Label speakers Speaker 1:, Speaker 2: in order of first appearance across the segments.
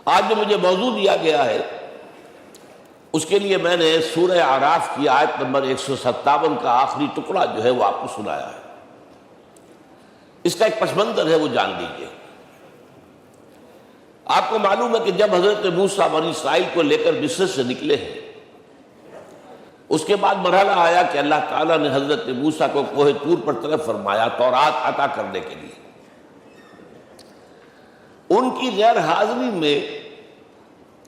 Speaker 1: آج جو مجھے موضوع دیا گیا ہے اس کے لیے میں نے سورہ اعراف کی آیت نمبر 157 کا آخری ٹکڑا جو ہے وہ آپ کو سنایا ہے۔ اس کا ایک پس منظر ہے، وہ جان لیجیے۔ آپ کو معلوم ہے کہ جب حضرت موسیٰ بنی اسرائیل کو لے کر مصر سے نکلے ہیں، اس کے بعد مرحلہ آیا کہ اللہ تعالیٰ نے حضرت موسیٰ کو کوہ طور پر طلب فرمایا تورات عطا کرنے کے لیے۔ ان کی غیر حاضری میں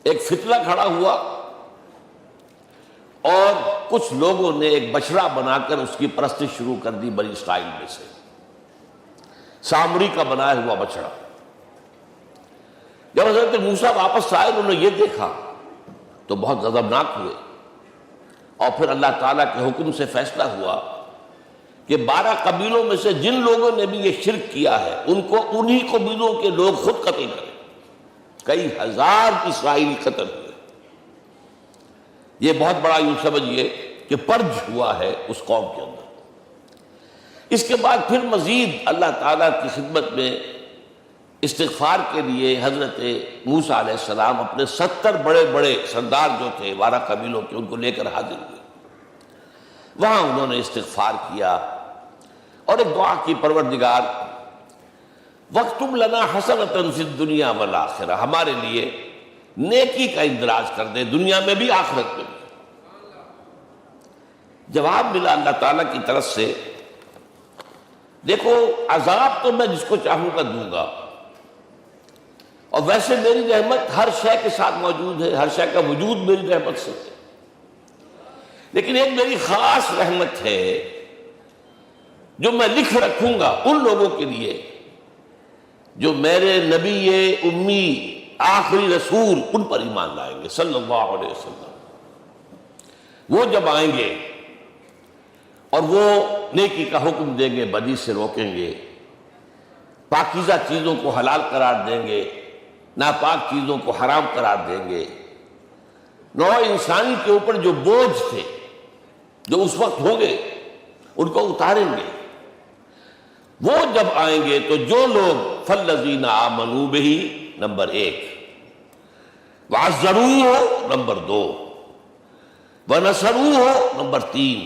Speaker 1: ایک فتنہ کھڑا ہوا اور کچھ لوگوں نے ایک بچڑا بنا کر اس کی پرستش شروع کر دی بنی اسرائیل میں سے، سامری کا بنایا ہوا بچڑا۔ جب حضرت موسیٰ واپس آئے انہوں نے یہ دیکھا تو بہت غضبناک ہوئے، اور پھر اللہ تعالیٰ کے حکم سے فیصلہ ہوا کہ 12 قبیلوں میں سے جن لوگوں نے بھی یہ شرک کیا ہے ان کو انہی قبیلوں کے لوگ خود قتل کریں۔ کئی ہزار اسرائیلی قتل ہوئے۔ یہ بہت بڑا یوں سمجھیے کہ پرج ہوا ہے اس قوم کے اندر۔ اس کے بعد پھر مزید اللہ تعالیٰ کی خدمت میں استغفار کے لیے حضرت موسیٰ علیہ السلام اپنے 70 بڑے بڑے سردار جو تھے 12 قبیلوں کے، ان کو لے کر حاضر ہوئے۔ وہاں انہوں نے استغفار کیا اور ایک دعا کی، پروردگار وَاكْتُبْ لَنَا حَسَنَةً فِي الدُّنْيَا وَالْآخِرَةِ، ہمارے لیے نیکی کا اندراج کر دے، دنیا میں بھی آخرت میں بھی۔ جواب ملا اللہ تعالیٰ کی طرف سے، دیکھو عذاب تو میں جس کو چاہوں گا دوں گا، اور ویسے میری رحمت ہر شے کے ساتھ موجود ہے، ہر شے کا وجود میری رحمت سے ہے، لیکن ایک میری خاص رحمت ہے جو میں لکھ رکھوں گا ان لوگوں کے لیے جو میرے نبی امی آخری رسول ان پر ایمان لائیں گے صلی اللہ علیہ وسلم۔ وہ جب آئیں گے اور وہ نیکی کا حکم دیں گے، بدی سے روکیں گے، پاکیزہ چیزوں کو حلال قرار دیں گے، ناپاک چیزوں کو حرام قرار دیں گے، نوع انسانی کے اوپر جو بوجھ تھے جو اس وقت ہوں گے ان کو اتاریں گے۔ وہ جب آئیں گے تو جو لوگ فَالَّذِينَ آمَنُوا بِهِ نمبر 1، وَعَزَّرُوهُ نمبر 2، وَنَصَرُوهُ نمبر 3،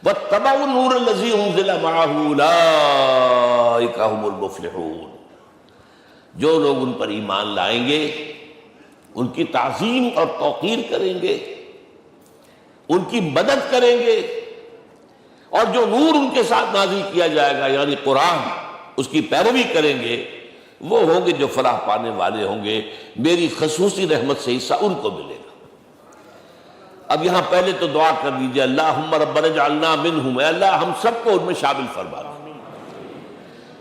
Speaker 1: وَاتَّبَعُوا النُّورَ الَّذِي أُنزِلَ مَعَهُ أُولَٰئِكَ هُمُ الْمُفْلِحُونَ۔ جو لوگ ان پر ایمان لائیں گے، ان کی تعظیم اور توقیر کریں گے، ان کی مدد کریں گے، اور جو نور ان کے ساتھ نازل کیا جائے گا یعنی قرآن، اس کی پیروی کریں گے، وہ ہوں گے جو فلاح پانے والے ہوں گے، میری خصوصی رحمت سے حصہ ان کو ملے گا۔ اب یہاں پہلے تو دعا کر لیجئے، اللہم ربنا اجعلنا منہم، اے اللہ ہم سب کو ان میں شامل فرما دے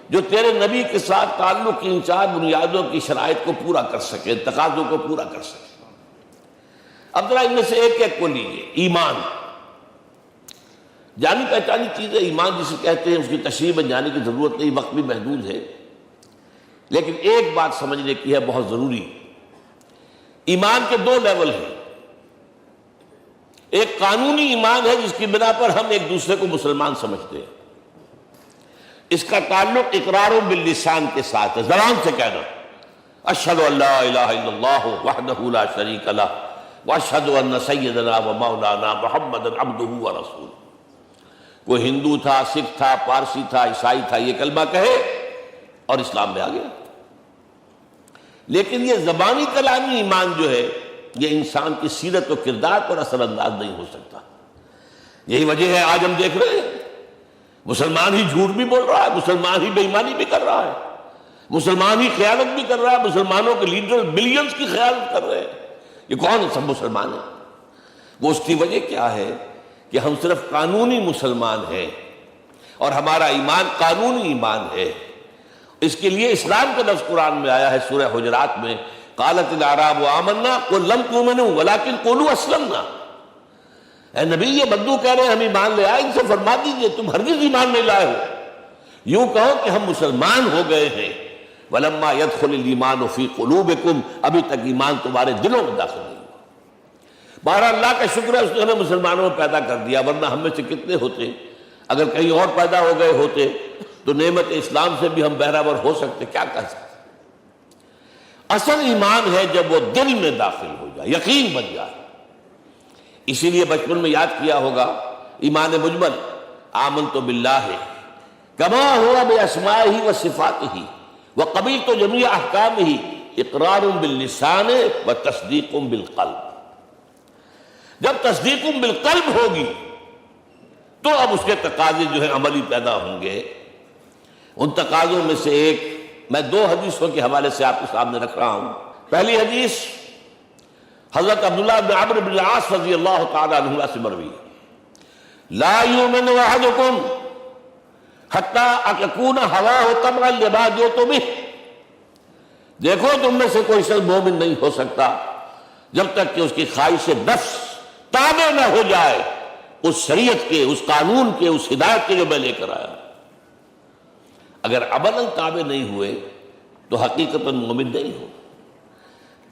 Speaker 1: جو تیرے نبی کے ساتھ تعلق کی ان 4 بنیادوں کی شرائط کو پورا کر سکے، تقاضوں کو پورا کر سکے۔ اب ذرا ان میں سے ایک ایک کو لیجئے۔ ایمان جانی پہچانی چیز ہے، ایمان جسے کہتے ہیں، اس کی تشریح میں جانے کی ضرورت نہیں، وقت بھی محدود ہے، لیکن ایک بات سمجھنے کی ہے بہت ضروری۔ ایمان کے 2 لیول ہیں۔ ایک قانونی ایمان ہے جس کی بنا پر ہم ایک دوسرے کو مسلمان سمجھتے ہیں، اس کا تعلق اقرار باللسان کے ساتھ ہے، زبان سے کہنا اشہد ان لا الہ الا اللہ وحدہ لا شریک لہ واشہد ان سیدنا و مولانا محمدا عبدہ ورسولہ۔ کوئی ہندو تھا، سکھ تھا، پارسی تھا، عیسائی تھا، یہ کلمہ کہے اور اسلام میں آ گیا۔ لیکن یہ زبانی کلامی ایمان جو ہے یہ انسان کی سیرت و کردار پر اثر انداز نہیں ہو سکتا۔ یہی وجہ ہے آج ہم دیکھ رہے ہیں مسلمان ہی جھوٹ بھی بول رہا ہے، مسلمان ہی بے ایمانی بھی کر رہا ہے، مسلمان ہی خیانت بھی کر رہا ہے، مسلمانوں کے لیڈر بلینز کی خیانت کر رہے ہیں۔ یہ کون سب مسلمان ہیں؟ وہ اس کی وجہ کیا ہے کہ ہم صرف قانونی مسلمان ہیں اور ہمارا ایمان قانونی ایمان ہے۔ اس کے لیے اسلام کا لفظ قرآن میں آیا ہے سورہ حجرات میں، قالت الاعراب آمنا قل لم تؤمنوا ولکن قولوا اسلمنا۔ اے نبی یہ بدو کہہ رہے ہیں ہم ایمان لے آئے، ان سے فرما دیجئے تم ہرگز ایمان نہیں لائے ہو، یوں کہو کہ ہم مسلمان ہو گئے ہیں۔ ولما يدخل الايمان في قلوبكم، ابھی تک ایمان تمہارے دلوں میں داخل نہیں ہوا۔ بہرحال اللہ کا شکر ہے اس نے ہمیں مسلمانوں میں پیدا کر دیا، ورنہ ہم میں سے کتنے ہوتے اگر کہیں اور پیدا ہو گئے ہوتے تو نعمت اسلام سے بھی ہم بہرہ ور ہو سکتے، کیا کہہ سکتے۔ اصل ایمان ہے جب وہ دل میں داخل ہو جائے، یقین بن جائے۔ اسی لیے بچپن میں یاد کیا ہوگا ایمان مجمل، آمنت باللہ کما ہوا باسمائہ و صفاتہ وقبلت جمیع احکامہ اقرار باللسان و تصدیق بالقلب۔ جب تصدیق بالقلب ہوگی تو اب اس کے تقاضے جو ہیں عملی پیدا ہوں گے۔ ان تقاضوں میں سے ایک میں 2 حدیثوں کے حوالے سے آپ کے سامنے رکھ رہا ہوں۔ پہلی حدیث حضرت عبداللہ بن عمرو بن العاص رضی اللہ تعالی عنہ سے مروی ہے، لا یؤمن احدکم حتی اکون ہواہ تبعا لما جئت بہ۔ دیکھو تم میں سے کوئی شخص مومن نہیں ہو سکتا جب تک کہ اس کی خواہش نفس تابع نہ ہو جائے اس شریعت کے، اس قانون کے، اس ہدایت کے جو میں لے کر آیا۔ اگر عملاً تابع نہیں ہوئے تو حقیقتاً مومن نہیں ہو۔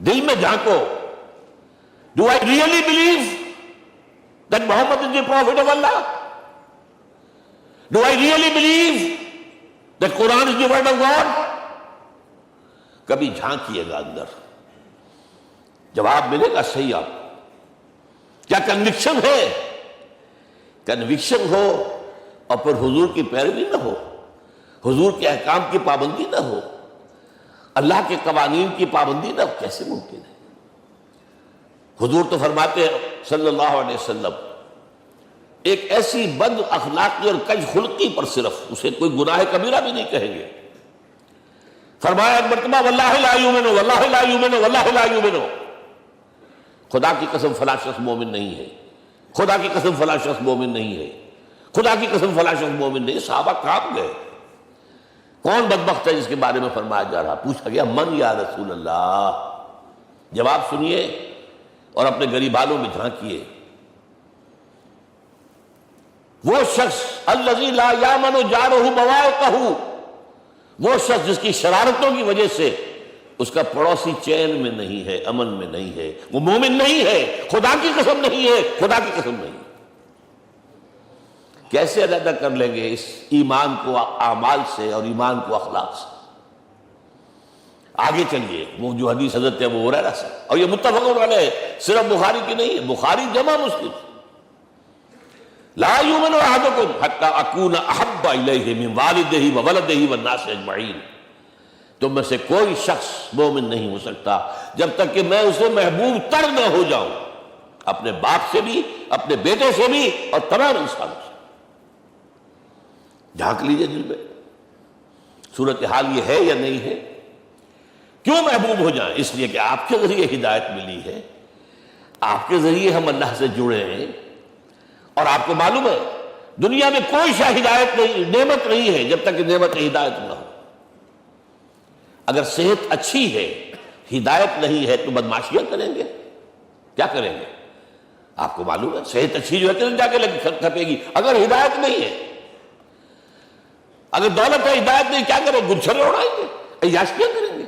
Speaker 1: دل میں جھانکو، Do I really believe that Muhammad is the Prophet of Allah? Do I really believe that Quran is the word of God? کبھی جھانکیے گا اندر، جواب ملے گا صحیح آپ۔ کیا کنوکشن ہے؟ کنوکشن ہو اور پھر حضور کی پیروی نہ ہو، حضور کے احکام کی پابندی نہ ہو، اللہ کے قوانین کی پابندی نہ ہو، کیسے ممکن ہے؟ حضور تو فرماتے ہیں صلی اللہ علیہ وسلم، ایک ایسی بد اخلاقی اور کج خلقی پر صرف اسے کوئی گناہ کبیرہ بھی نہیں کہیں گے۔ فرمایا ایک مرتبہ واللہ لا یؤمن، واللہ لا یؤمن، واللہ لا یؤمن، خدا کی قسم فلاں شخص مومن نہیں ہے، خدا کی قسم فلاں شخص مومن نہیں ہے، خدا کی قسم فلاں شخص مومن نہیں۔ صحابہ کانپ گئے، کون بدبخت ہے جس کے بارے میں فرمایا جا رہا؟ پوچھا گیا من یا رسول اللہ؟ جواب سنیے اور اپنے غریبانوں میں جھانکیے۔ وہ شخص الذی لا یامن جارہ بوائقہ، وہ شخص جس کی شرارتوں کی وجہ سے اس کا پڑوسی چین میں نہیں ہے، امن میں نہیں ہے، وہ مومن نہیں ہے، خدا کی قسم نہیں ہے، خدا کی قسم نہیں۔ کیسے علیحدہ کر لیں گے اس ایمان کو اعمال سے اور ایمان کو اخلاق سے؟ آگے چلیے، وہ جو حدیث حضرت ابو ہریرہ سے، اور یہ متفق علیہ، صرف بخاری کی نہیں ہے، بخاری جمع مسلم، لا یؤمن احدکم حتی اکون احب الیہ من والدہ وولدہ والناس اجمعین۔ تم میں سے کوئی شخص مومن نہیں ہو سکتا جب تک کہ میں اسے محبوب تر نہ ہو جاؤں، اپنے باپ سے بھی، اپنے بیٹے سے بھی، اور تمام انسانوں سے۔ جھانک لیجئے دل میں، صورتحال یہ ہے یا نہیں ہے؟ کیوں محبوب ہو جائیں؟ اس لیے کہ آپ کے ذریعے ہدایت ملی ہے، آپ کے ذریعے ہم اللہ سے جڑے ہیں، اور آپ کو معلوم ہے دنیا میں کوئی شاہ ہدایت نہیں، نعمت نہیں ہے جب تک کہ نعمت ہدایت نہ ہو۔ اگر صحت اچھی ہے، ہدایت نہیں ہے تو بدماشیاں کریں گے، کیا کریں گے؟ آپ کو معلوم ہے صحت اچھی جو ہے جا کے کھپے گی، اگر ہدایت نہیں ہے، اگر دولت ہے ہدایت نہیں، کیا کریں؟ گلچھر اڑائیں گے، عیاشیاں کریں گے،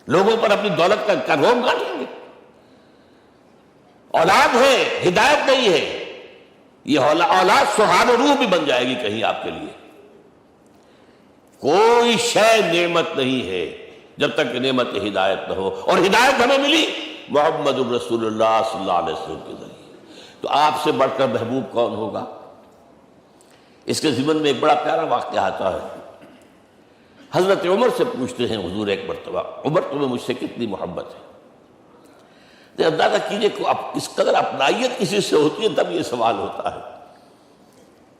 Speaker 1: لوگوں پر اپنی دولت کا روب گاڑیں گے۔ اولاد ہے، ہدایت نہیں ہے، یہ اولاد سہان روح بھی بن جائے گی کہیں آپ کے لیے۔ کوئی شے نعمت نہیں ہے جب تک کہ نعمت ہدایت نہ ہو، اور ہدایت ہمیں ملی محمد رسول اللہ صلی اللہ علیہ وسلم کے ذریعے۔ تو آپ سے بڑھ کر محبوب کون ہوگا؟ اس کے ضمن میں ایک بڑا پیارا واقعہ آتا ہے۔ حضرت عمر سے پوچھتے ہیں حضور ایک مرتبہ، عمر تمہیں مجھ سے کتنی محبت ہے؟ اندازہ کیجئے کہ اس قدر اپنائیت کسی سے ہوتی ہے تب یہ سوال ہوتا ہے،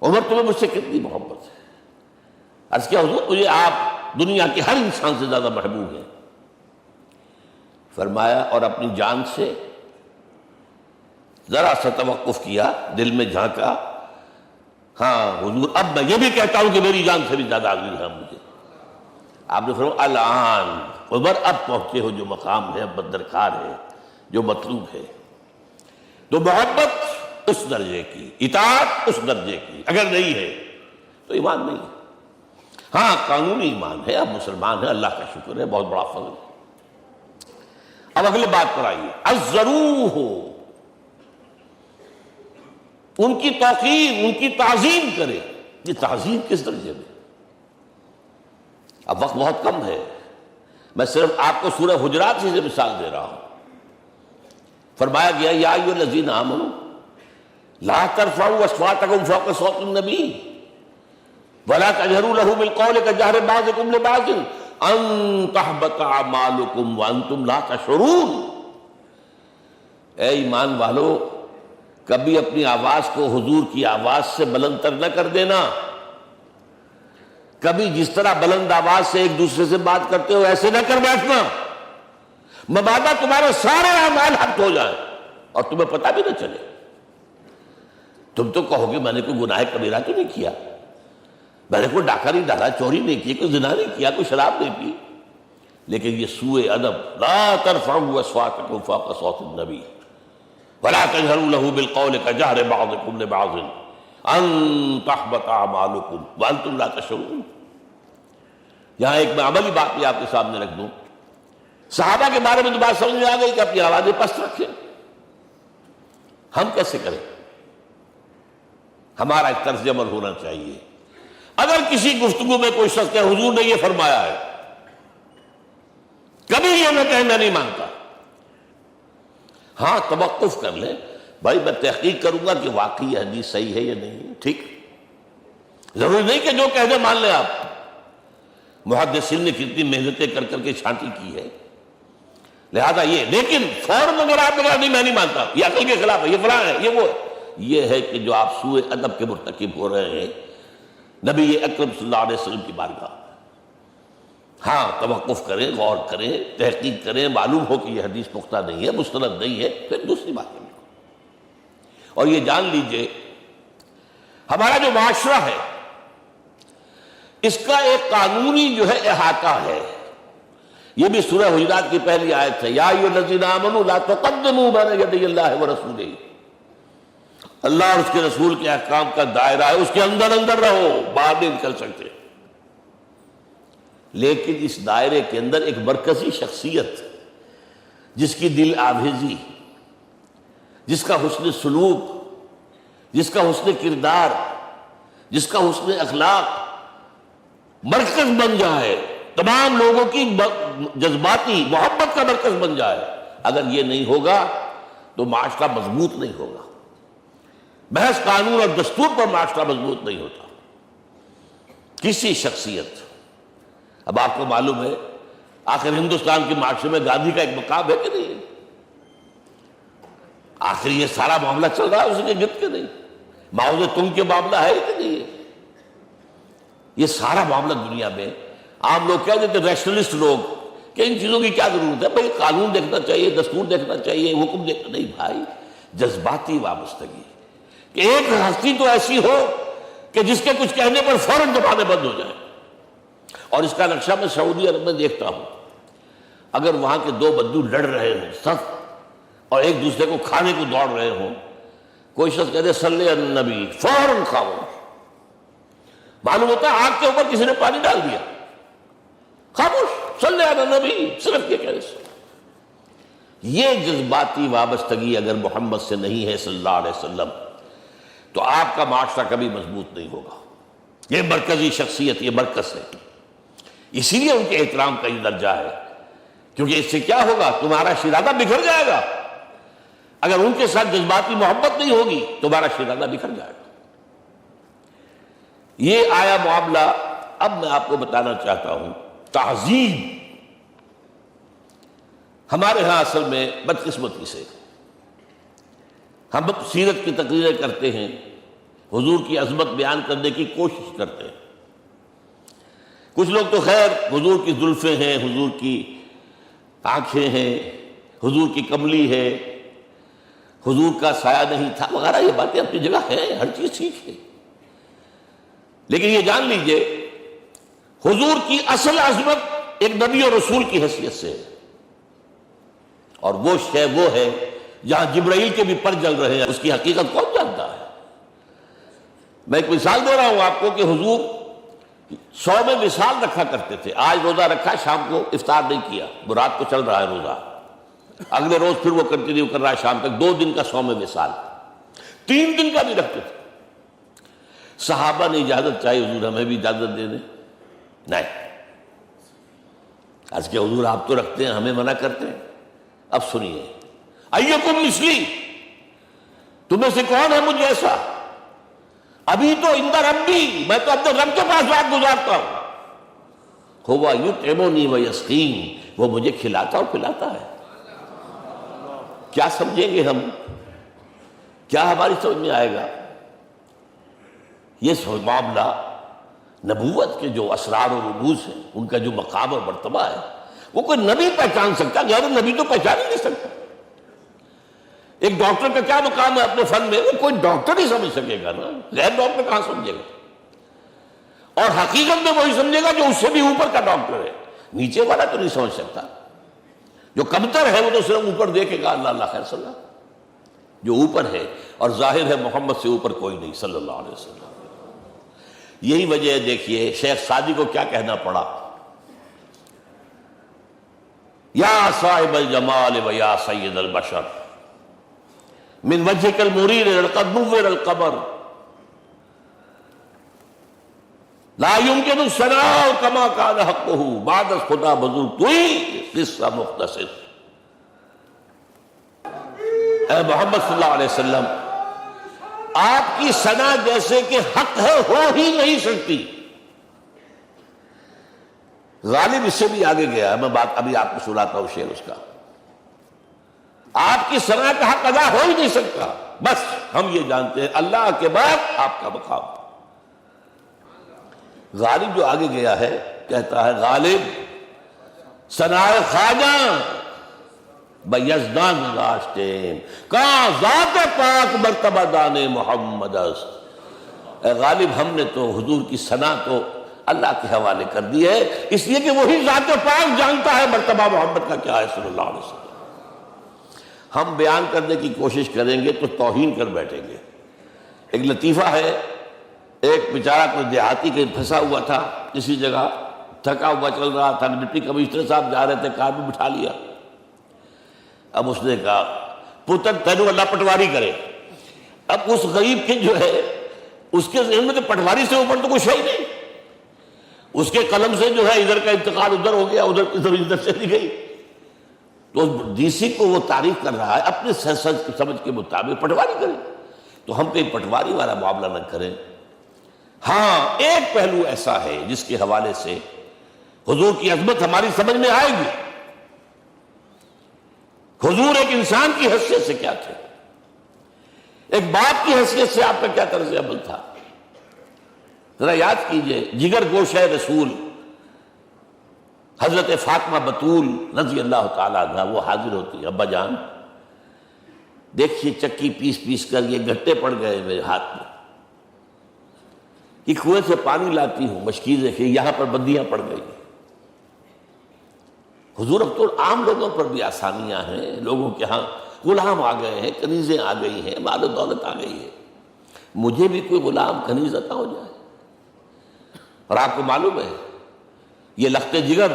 Speaker 1: عمر تمہیں مجھ سے کتنی محبت ہے؟ عرض کیا حضور مجھے آپ دنیا کے ہر انسان سے زیادہ محبوب ہیں۔ فرمایا اور اپنی جان سے؟ ذرا سا توقف کیا، دل میں جھانکا، ہاں حضور اب میں یہ بھی کہتا ہوں کہ میری جان سے بھی زیادہ عزیز ہے مجھے۔ آپ نے فرمایا الان عمر اب پہنچے ہو جو مقام ہے، اب درکار ہے، جو مطلوب ہے۔ تو محبت اس درجے کی، اطاعت اس درجے کی اگر نہیں ہے تو ایمان نہیں ہے۔ ہاں قانونی ایمان ہے، اب مسلمان ہے، اللہ کا شکر ہے، بہت بڑا فضل ہے۔ اب اگلے بات پر آئیے، الضروح، ان کی توقیر، ان کی تعظیم کرے۔ یہ تعظیم کس درجے میں؟ اب وقت بہت کم ہے، میں صرف آپ کو سورہ حجرات سے مثال دے رہا ہوں. فرمایا گیا یا ایھا الذین آمنوا لا ترفعوا اصواتکم فوق صوت النبی ولا تجہروا لہ بالقول کجہر بعضکم لبعض ان تحبط اعمالکم وانتم لا تشعرون. اے ایمان والو، کبھی اپنی آواز کو حضور کی آواز سے بلند تر نہ کر دینا. کبھی جس طرح بلند آواز سے ایک دوسرے سے بات کرتے ہو ایسے نہ کر بیٹھنا، مبادا تمہارے سارے اعمال حق ہو جائیں اور تمہیں پتہ بھی نہ چلے. تم تو کہو گے میں نے کوئی گناہ کبیرہ تو نہیں کیا، میں نے کوئی ڈاکہ نہیں ڈالا، چوری نہیں کی، کوئی زنا نہیں کیا، کوئی شراب نہیں پی. لیکن یہ سوء ادب، لا ترفعوا اصواتکم فوق صوت النبی ولا تجہروا لہ بالقول کجہر بعضکم لبعض ان تحبط اعمالکم وانتم لا تشعرون. یہاں ایک میں عملی بات بھی آپ کے سامنے رکھ دوں. صحابہ کے بارے میں تو بات سمجھ میں آ گئی کہ اپنی آوازیں پست رکھیں. ہم کیسے کریں؟ ہمارا ایک طرز عمل ہونا چاہیے. اگر کسی گفتگو میں کوئی شخص کہ حضور نے یہ فرمایا ہے، کبھی یہ نہ کہے میں نہیں مانتا. ہاں توقف کر لیں، بھائی میں تحقیق کروں گا کہ واقعی یہ حدیث صحیح ہے یا نہیں ہے. ٹھیک، ضروری نہیں کہ جو کہہ دے مان لیں آپ. محدثین نے کتنی محنتیں کر کر کے چھانٹی کی ہے، لہذا یہ. لیکن فوراً اگر آپ نے نہیں میں نہیں مانتا، یہ عقل کے خلاف ہے، یہ فلاں ہے، یہ وہ ہے، یہ ہے کہ جو آپ سوء ادب کے مرتکب ہو رہے ہیں نبی اکرم صلی اللہ علیہ وسلم کی بارگاہ. ہاں توقف کریں، غور کریں، تحقیق کریں، معلوم ہو کہ یہ حدیث پختہ نہیں ہے، مستند نہیں ہے، پھر دوسری بات ہے. اور یہ جان لیجئے ہمارا جو معاشرہ ہے اس کا ایک قانونی جو ہے احاطہ ہے. یہ بھی سورہ حجرات کی پہلی آیت ہے، یا ایھا الذین آمنوا لا تقدموا بین یدی اللہ ورسولہ. اللہ اور اس کے رسول کے احکام کا دائرہ ہے، اس کے اندر اندر رہو، باہر نہیں نکل سکتے. لیکن اس دائرے کے اندر ایک مرکزی شخصیت جس کی دل آویزی، جس کا حسن سلوک، جس کا حسن کردار، جس کا حسن اخلاق مرکز بن جائے، تمام لوگوں کی جذباتی محبت کا مرکز بن جائے، اگر یہ نہیں ہوگا تو معاشرہ مضبوط نہیں ہوگا. محض قانون اور دستور پر معاشرہ مضبوط نہیں ہوتا. کسی شخصیت، اب آپ کو معلوم ہے آخر ہندوستان کے معاشرے میں گاندھی کا ایک مقام ہے کہ نہیں؟ آخر یہ سارا معاملہ چل رہا ہے اس کے گرد کے نہیں؟ ماؤ تنگ کے معاملہ ہے کہ نہیں؟ یہ سارا معاملہ دنیا میں عام لوگ کہہ دیتے، ریشنلسٹ لوگ، کہ ان چیزوں کی کیا ضرورت ہے؟ بھائی قانون دیکھنا چاہیے، دستور دیکھنا چاہیے، حکم دیکھنا. نہیں بھائی، جذباتی وابستگی کہ ایک ہستی تو ایسی ہو کہ جس کے کچھ کہنے پر فوراً زبانیں بند ہو جائیں. اور اس کا نقشہ میں سعودی عرب میں دیکھتا ہوں، اگر وہاں کے دو بدو لڑ رہے ہوں صف اور ایک دوسرے کو کھانے کو دوڑ رہے ہوں، کوئی شخص کہتے صلی علی النبی، فوراً خاموش. معلوم ہوتا ہے آگ کے اوپر کسی نے پانی ڈال دیا، خاموش، صلی علی النبی، صرف یہ کہنے سے. یہ جذباتی وابستگی اگر محمد سے نہیں ہے صلی اللہ علیہ وسلم تو آپ کا معاشرہ کبھی مضبوط نہیں ہوگا. یہ مرکزی شخصیت، یہ مرکز ہے. اسی لیے ان کے احترام کا یہ درجہ ہے، کیونکہ اس سے کیا ہوگا؟ تمہارا شیرازہ بکھر جائے گا. اگر ان کے ساتھ جذباتی محبت نہیں ہوگی تمہارا شیرازہ بکھر جائے گا. یہ آیا معاملہ. اب میں آپ کو بتانا چاہتا ہوں تہذیب. ہمارے ہاں اصل میں بدقسمتی سے ہم سیرت کی تقریریں کرتے ہیں، حضور کی عظمت بیان کرنے کی کوشش کرتے ہیں. کچھ لوگ تو خیر حضور کی زلفیں ہیں، حضور کی آنکھیں ہیں، حضور کی کملی ہے، حضور کا سایہ نہیں تھا وغیرہ، یہ باتیں اپنی جگہ ہیں، ہر چیز ٹھیک ہے. لیکن یہ جان لیجئے حضور کی اصل عظمت ایک نبی اور رسول کی حیثیت سے ہے، اور وہ شے وہ ہے جہاں جبرائیل کے بھی پر جل رہے ہیں. اس کی حقیقت کون جانتا ہے؟ میں ایک مثال دے رہا ہوں آپ کو کہ حضور 100 میں وصال رکھا کرتے تھے. آج روزہ رکھا، شام کو افطار نہیں کیا، وہ رات کو چل رہا ہے روزہ، اگلے روز پھر وہ کنٹینیو کر رہا ہے شام تک. 2 دن کا 100 میں وصال، 3 دن کا بھی رکھتے تھے. صحابہ نے اجازت چاہی، حضور ہمیں بھی اجازت دے دیں. نہیں، آج کے حضور آپ تو رکھتے ہیں، ہمیں منع کرتے ہیں۔ اب سنیے، ایکم مثلی، تمہیں سے کون ہے مجھ جیسا؟ ابھی تو اندر ربی، میں تو اپنے رب کے پاس رات گزارتا ہوں۔ ہوا یطعمنی ویسقین، وہ مجھے کھلاتا اور پلاتا ہے۔ کیا سمجھیں گے ہم؟ کیا ہماری سمجھ میں آئے گا؟ یہ معاملہ نبوت کے جو اسرار و رموز ہیں، ان کا جو مقام اور مرتبہ ہے، وہ کوئی نبی پہچان سکتا، غیر نبی تو پہچان ہی نہیں سکتا۔ ایک ڈاکٹر کا کیا مقام ہے اپنے فن میں؟ وہ کوئی ڈاکٹر ہی سمجھ سکے گا نا، غیر ڈاکٹر کہاں سمجھے گا؟ اور حقیقت میں وہی سمجھے گا جو اس سے بھی اوپر کا ڈاکٹر ہے، نیچے والا تو نہیں سمجھ سکتا۔ جو کمتر ہے وہ تو صرف اوپر دیکھے گا، اللہ اللہ خیر صلی اللہ۔ جو اوپر ہے اور ظاہر ہے محمد سے اوپر کوئی نہیں صلی اللہ علیہ وسلم۔ یہی وجہ ہے، دیکھیے شیخ سعدی کو کیا کہنا پڑا، یا صاحب الجمال و یا سید البشر من وجهك المرير لقد نور القمر لا يمكن الثناء كما كان حقه بعد خدا بزرگ توئی قصہ مختصر۔ اے محمد صلی اللہ علیہ وسلم، آپ کی ثنا جیسے کہ حق ہے ہو ہی نہیں سکتی۔ غالب اس سے بھی آگے گیا ہے، میں بات ابھی آپ کو سناتا ہوں شعر اس کا۔ آپ کی ثنا کا حق ادا ہو ہی نہیں سکتا، بس ہم یہ جانتے ہیں اللہ کے بعد آپ کا مقام۔ غالب جو آگے گیا ہے کہتا ہے، غالب ثنائے خواجہ بیزدان داشتیں کہاں ذات پاک مرتبہ دان محمد است۔ اے غالب، ہم نے تو حضور کی ثنا تو اللہ کے حوالے کر دی ہے، اس لیے کہ وہی ذات پاک جانتا ہے مرتبہ محمد کا کیا ہے صلی اللہ علیہ وسلم۔ ہم بیان کرنے کی کوشش کریں گے تو توہین کر بیٹھیں گے۔ ایک لطیفہ ہے، ایک بیچارہ کوئی دیہاتی کہیں پھنسا ہوا تھا کسی جگہ، تھکا ہوا چل رہا تھا، ڈپٹی کمشنر صاحب جا رہے تھے، کار میں بٹھا لیا۔ اب اس نے کہا، پتر تینوں اللہ پٹواری کرے۔ اب اس غریب کے جو ہے اس کے ذہن میں تو پٹواری سے اوپر تو کچھ ہے ہی نہیں، اس کے قلم سے جو ہے ادھر کا انتقال ادھر ہو گیا، ادھر کی زمین ادھر چلی گئی۔ تو ڈی سی کو وہ تعریف کر رہا ہے اپنے سمجھ کے مطابق، پٹواری کریں تو ہم کہیں پٹواری والا معاملہ نہ کریں۔ ہاں، ایک پہلو ایسا ہے جس کے حوالے سے حضور کی عظمت ہماری سمجھ میں آئے گی۔ حضور ایک انسان کی حیثیت سے کیا تھے، ایک باپ کی حیثیت سے آپ کا کیا طرز عمل تھا۔ ذرا یاد کیجئے، جگر گوشہ رسول حضرت فاطمہ بطول رضی اللہ تعالیٰ عنہ وہ حاضر ہوتی ہے، ابا جان دیکھیے چکی پیس پیس کر یہ گھٹے پڑ گئے میرے ہاتھ میں، یہ کنویں سے پانی لاتی ہوں، مشکیز دیکھیے یہاں پر بندیاں پڑ گئی۔ حضور اب تو عام لوگوں پر بھی آسانیاں ہیں، لوگوں کے ہاں غلام آ گئے ہیں، کنیزیں آ گئی ہیں، مال و دولت آ گئی ہے، مجھے بھی کوئی غلام کنیز عطا ہو جائے۔ اور آپ کو معلوم ہے یہ لخت جگر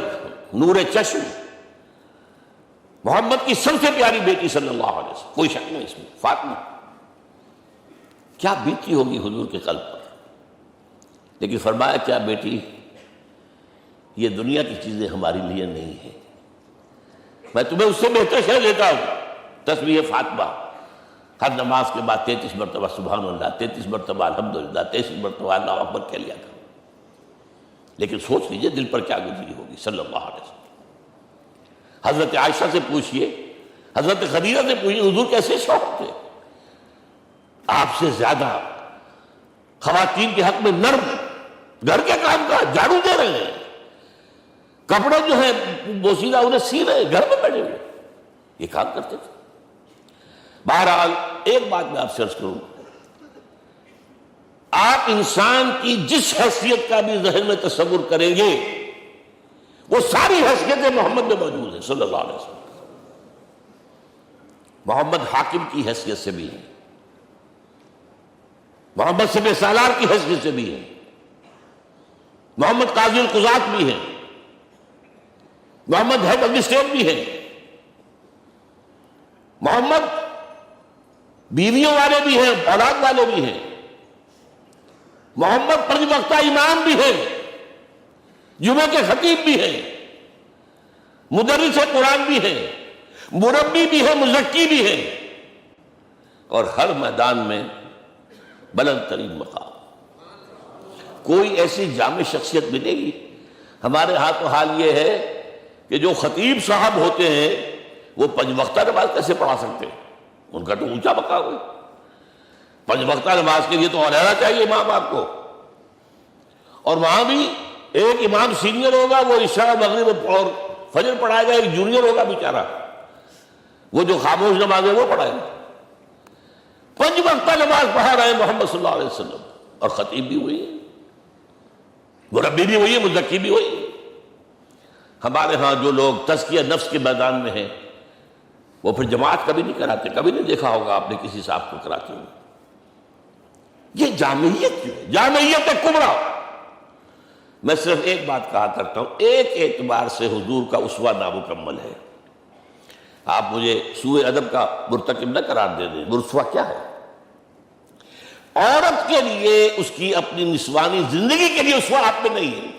Speaker 1: نور چشم محمد کی سب سے پیاری بیٹی صلی اللہ علیہ وسلم، کوئی شک نہیں اس میں، فاطمہ کیا بیتی ہوگی حضور کے قلب پر۔ لیکن فرمایا کیا بیٹی، یہ دنیا کی چیزیں ہمارے لیے نہیں ہیں، میں تمہیں اس سے بہتر شے دیتا ہوں، تسبیح فاطمہ ہر نماز کے بعد 33 مرتبہ سبحان اللہ، 33 مرتبہ الحمدللہ، 33 مرتبہ اللہ اکبر کہہ لیا کرو۔ لیکن سوچ لیجئے دل پر کیا گزری ہوگی صلی اللہ علیہ وسلم۔ حضرت عائشہ سے پوچھئے، حضرت خدیجہ سے پوچھئے، حضور کیسے شوق تھے، آپ سے زیادہ خواتین کے حق میں نرم، گھر کے کام کا جھاڑو دے رہے ہیں، کپڑے جو ہیں بوسیدہ انہیں سی رہے، گھر میں بیٹھے ہوئے، یہ کام کرتے تھے۔ بہرحال ایک بات میں آپ سے عرض کروں، آپ انسان کی جس حیثیت کا بھی ذہن میں تصور کریں گے وہ ساری حیثیتیں محمد میں موجود ہیں صلی اللہ علیہ وسلم۔ محمد حاکم کی حیثیت سے بھی ہے، محمد سپہ سالار کی حیثیت سے بھی ہے، محمد قاضی القضات بھی ہے، محمد ہیڈ آف دی اسٹیٹ بھی ہے، محمد بیویوں والے بھی ہیں، اولاد والے بھی ہیں، محمد پنج وقتہ امام بھی ہے، جمعہ کے خطیب بھی ہیں، مدرس قرآن بھی ہیں، مربی بھی ہے، مزکی بھی ہے، اور ہر میدان میں بلند ترین مقام۔ کوئی ایسی جامع شخصیت ملے گی؟ ہمارے ہاں تو حال یہ ہے کہ جو خطیب صاحب ہوتے ہیں وہ 5 وقتہ نماز کیسے پڑھا سکتے ہیں؟ ان کا تو اونچا مقام ہے۔ 5 وقتہ نماز کے لیے تو اور رہنا چاہیے امام آپ کو، اور وہاں بھی ایک امام سینئر ہوگا، وہ عشاء مغرب اور فجر پڑھائے گا، ایک جونیئر ہوگا بیچارہ، وہ جو خاموش نماز ہے وہ پڑھائے گا۔ 5 وقتہ نماز پڑھا رہے ہیں محمد صلی اللہ علیہ وسلم، اور خطیب بھی ہوئی ہے، مربی بھی ہوئی ہے، مزکی بھی ہوئی ہے۔ ہمارے ہاں جو لوگ تزکیہ نفس کے میدان میں ہیں وہ پھر جماعت کبھی نہیں کراتے، کبھی نہیں دیکھا ہوگا آپ نے کسی صاحب کو کراتے ہوئے۔ یہ جامعیت کیوں ہے؟ جامعیت کبریٰ۔ میں صرف ایک بات کہا کرتا ہوں، ایک اعتبار سے حضور کا اسوہ نامکمل ہے۔ آپ مجھے سوء ادب کا مرتکب نہ قرار دے دیں، اسوہ کیا ہے؟ عورت کے لیے اس کی اپنی نسوانی زندگی کے لیے اسوہ آپ میں نہیں ہے،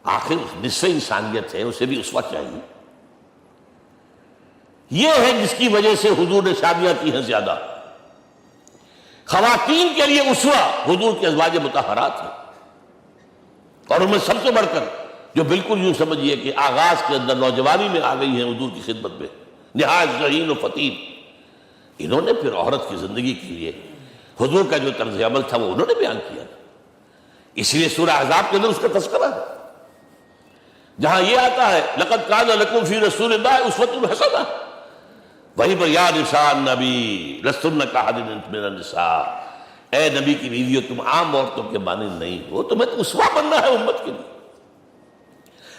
Speaker 1: آخر نصف انسانیت ہے، اسے بھی اسوہ چاہیے۔ یہ ہے جس کی وجہ سے حضور نے شادیاں کی ہیں زیادہ۔ خواتین کے لیے اسوہ حضور کے ازواج مطہرات ہیں، اور ان میں سب سے بڑھ کر جو بالکل یوں سمجھیے کہ آغاز کے اندر نوجوانی میں آ گئی ہیں حضور کی خدمت میں، نہایت ذہین و فطین، انہوں نے پھر عورت کی زندگی کے لیے حضور کا جو طرز عمل تھا وہ انہوں نے بیان کیا، اس لیے سورہ احزاب کے اندر اس کا تذکرہ ہے، جہاں یہ آتا ہے لَقَدْ كَانَ لَكُمْ فِي رَسُولِ اللَّهِ أُسْوَةٌ حَسَنَةٌ، وہیں پر یا نساء النبی لستن کأحد من النساء، اے نبی کی بیویو تم عام عورتوں کے مانند نہیں ہو، تمہیں تو اسوہ بننا ہے امت کے لیے۔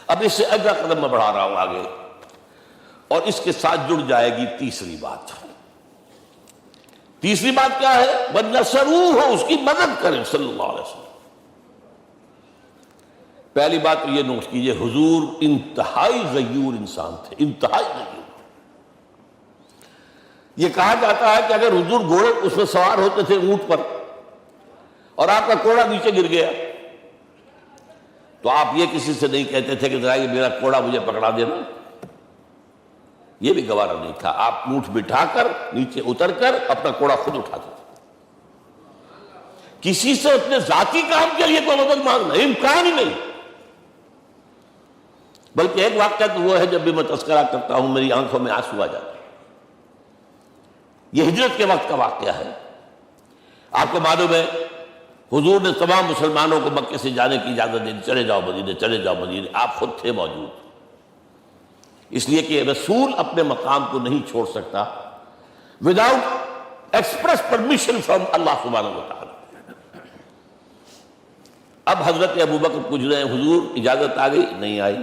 Speaker 1: اب اس سے اگلا قدم میں بڑھا رہا ہوں آگے، اور اس کے ساتھ جڑ جائے گی تیسری بات۔ تیسری بات کیا ہے؟ وَنَّصَرُوهُ، اس کی مدد کریں صلی اللہ علیہ وسلم۔ پہلی بات تو یہ نوٹ کیجئے، حضور انتہائی غیور انسان تھے، انتہائی غیور۔ یہ کہا جاتا ہے کہ اگر حضور گھوڑے اس میں سوار ہوتے تھے اونٹ پر، اور آپ کا کوڑا نیچے گر گیا تو آپ یہ کسی سے نہیں کہتے تھے کہ ذرا یہ میرا کوڑا مجھے پکڑا دینا، یہ بھی گوارا نہیں تھا، آپ اونٹ بٹھا کر نیچے اتر کر اپنا کوڑا خود اٹھاتے تھے۔ کسی سے اپنے ذاتی کام کے لیے کوئی مدد مانگنا امکان ہی نہیں۔ بلکہ ایک واقعہ تو وہ ہے جب بھی میں تذکرہ کرتا ہوں میری آنکھوں میں آنسو آ جاتے ہیں۔ یہ ہجرت کے وقت کا واقعہ ہے۔ آپ کو معلوم ہے حضور نے تمام مسلمانوں کو مکے سے جانے کی اجازت دی، چلے جاؤ مدینے، چلے جاؤ مدینے، آپ خود تھے موجود، اس لیے کہ رسول اپنے مقام کو نہیں چھوڑ سکتا وداؤٹ ایکسپریس پرمیشن فرام اللہ سبحانہ وتعالی۔ اب حضرت ابوبکر پوچھ رہے ہیں حضور اجازت آ گئی؟ نہیں آئی،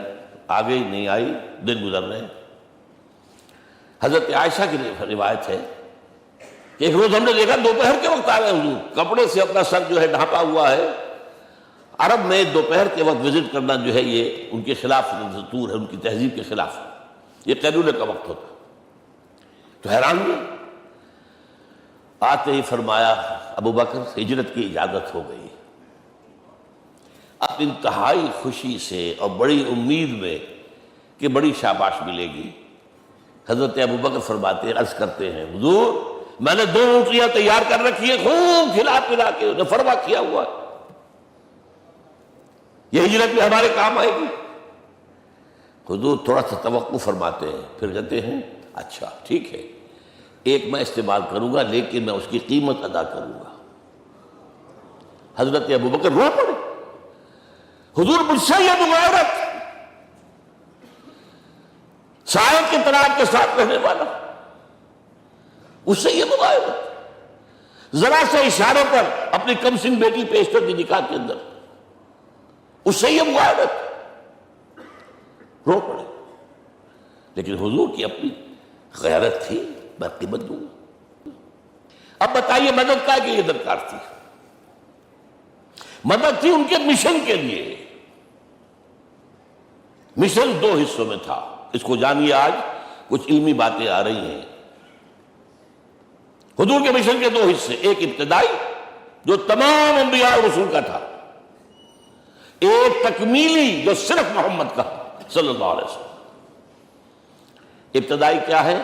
Speaker 1: آ گئی نہیں آئی، دن گزر رہے ہیں۔ حضرت عائشہ کی روایت ہے کہ ایک روز ہم نے دیکھا دوپہر کے وقت آ گئے حضور، کپڑے سے اپنا سر جو ہے ڈھانپا ہوا ہے۔ عرب میں دوپہر کے وقت وزٹ کرنا جو ہے یہ ان کے خلاف دستور ہے، ان کی تہذیب کے خلاف ہے، یہ قیلولے کا وقت ہوتا تو حیران ہوئے۔ آتے ہی فرمایا ابوبکر ہجرت کی اجازت ہو گئی۔ اب انتہائی خوشی سے اور بڑی امید میں کہ بڑی شاباش ملے گی، حضرت ابوبکر فرماتے ہیں، عرض کرتے ہیں حضور میں نے 2 اونٹیاں تیار کر رکھی ہیں، خوب کھلا پلا کے انہیں فرما کیا ہوا ہے، یہ ہجرت میں ہمارے کام آئے گی۔ حضور تھوڑا سا توقع فرماتے ہیں، پھر کہتے ہیں اچھا ٹھیک ہے، ایک میں استعمال کروں گا لیکن میں اس کی قیمت ادا کروں گا۔ حضرت ابوبکر رو پڑے، حضور مجھ سے یہ مغایرت، سائے کے تراب کے ساتھ رہنے والا، اس سے یہ مغایرت، ذرا سے اشارے پر اپنی کم سن بیٹی پیش کر دی نکاح کے اندر، اس سے یہ مغایرت، رو پڑے۔ لیکن حضور کی اپنی غیرت تھی، میں قیمت دوں گا۔ اب بتائیے مدد کا کہ یہ درکار تھی؟ مدد تھی ان کے مشن کے لیے۔ مشن 2 حصوں میں تھا، اس کو جانیے، آج کچھ علمی باتیں آ رہی ہیں۔ حضور کے مشن کے 2 حصے، ایک ابتدائی جو تمام انبیاء اور رسول کا تھا، ایک تکمیلی جو صرف محمد کا۔ صلی اللہ علیہ وسلم۔ ابتدائی کیا ہے؟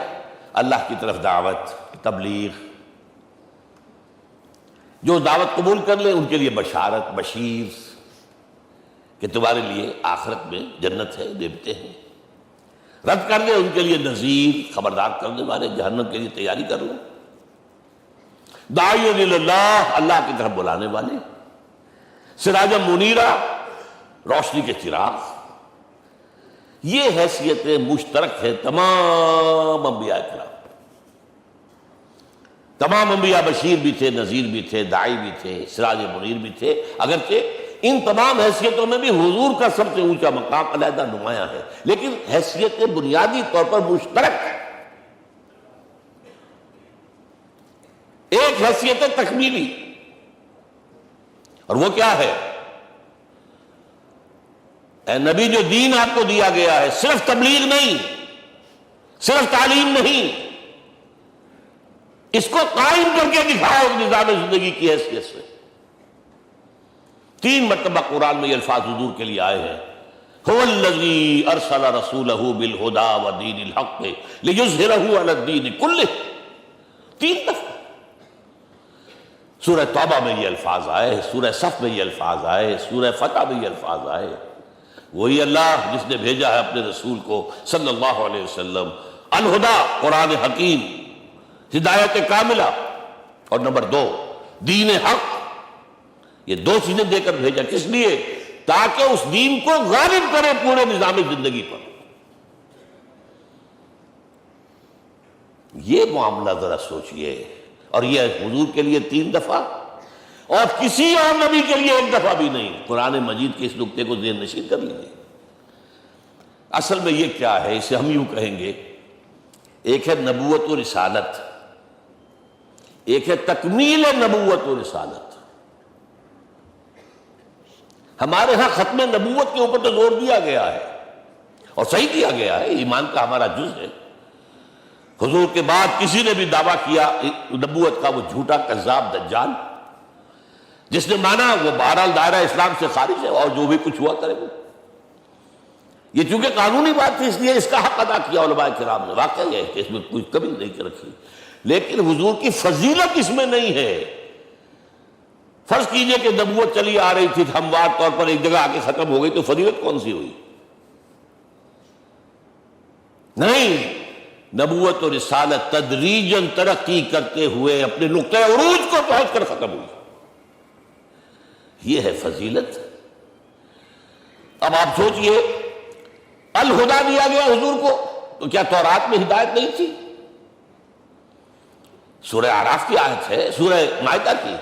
Speaker 1: اللہ کی طرف دعوت، تبلیغ۔ جو دعوت قبول کر لیں ان کے لیے بشارت، بشیر کہ تمہارے لیے آخرت میں جنت ہے، نعمتیں ہیں۔ رد کر لیں ان کے لیے نذیر، خبردار کرنے والے، جہنم کے لیے تیاری کر لیں۔ داعی اللہ، اللہ کی طرف بلانے والے، سراجا منیرا، روشنی کے چراغ۔ یہ حیثیتیں مشترک ہے تمام انبیاء کرام۔ تمام انبیاء بشیر بھی تھے، نذیر بھی تھے، داعی بھی تھے، سراج منیر بھی تھے، اگرچہ ان تمام حیثیتوں میں بھی حضور کا سب سے اونچا مقام علیحدہ نمایاں ہے، لیکن حیثیتیں بنیادی طور پر مشترک ہے۔ ایک حیثیت تکمیلی، اور وہ کیا ہے؟ اے نبی، جو دین آپ کو دیا گیا ہے صرف تبلیغ نہیں، صرف تعلیم نہیں، اس کو قائم کر کے دکھاؤ نظام زندگی کی حیثیت سے۔ 3 مرتبہ قرآن میں یہ الفاظ حضور کے لیے آئے ہیں، هو الذی ارسل رسولہ بالہدی ودین الحق لیظہرہ علی الدین کلہ۔ 3 دفعہ سورہ توبہ میں یہ الفاظ آئے، سورہ صف میں یہ الفاظ آئے، سورہ فتح میں یہ الفاظ آئے۔ وہی اللہ جس نے بھیجا ہے اپنے رسول کو صلی اللہ علیہ وسلم، الہدی قرآن حکیم، ہدایت کاملہ، اور نمبر 2 دین حق۔ یہ 2 چیزیں دے کر بھیجا، کس لیے؟ تاکہ اس دین کو غالب کرے پورے نظام زندگی پر۔ یہ معاملہ ذرا سوچئے، اور یہ حضور کے لیے 3 دفعہ، اور کسی اور نبی کے لیے 1 دفعہ بھی نہیں۔ قرآن مجید کے اس نقطے کو ذہن نشین کر لیجیے۔ اصل میں یہ کیا ہے؟ اسے ہم یوں کہیں گے، ایک ہے نبوت و رسالت، ایک ہے تکمیل نبوت و رسالت۔ ہمارے ہاں ختم نبوت کے اوپر تو زور دیا گیا ہے، اور صحیح دیا گیا ہے، ایمان کا ہمارا جز ہے۔ حضور کے بعد کسی نے بھی دعویٰ کیا نبوت کا، وہ جھوٹا کذاب دجال، جس نے مانا وہ بہرحال دائرہ اسلام سے خارج ہے، اور جو بھی کچھ ہوا کرے وہ۔ یہ چونکہ قانونی بات تھی، اس لیے اس کا حق ادا کیا علماء کرام نے۔ واقعہ یہ ہے کہ اس میں کوئی کمی نہیں رکھی، لیکن حضور کی فضیلت اس میں نہیں ہے۔ فرض کیجئے کہ نبوت چلی آ رہی تھی ہموار طور پر، ایک جگہ آ کے ختم ہو گئی، تو فضیلت کون سی ہوئی؟ نہیں، نبوت و رسالت تدریجاً ترقی کرتے ہوئے اپنے نقطۂ عروج کو پہنچ کر ختم ہوئی۔ یہ ہے فضیلت۔ اب آپ سوچئے، الہدیٰ دیا گیا حضور کو، تو کیا تورات میں ہدایت نہیں تھی؟ سورہ اعراف کی آیت ہے، سورہ مائدہ کی،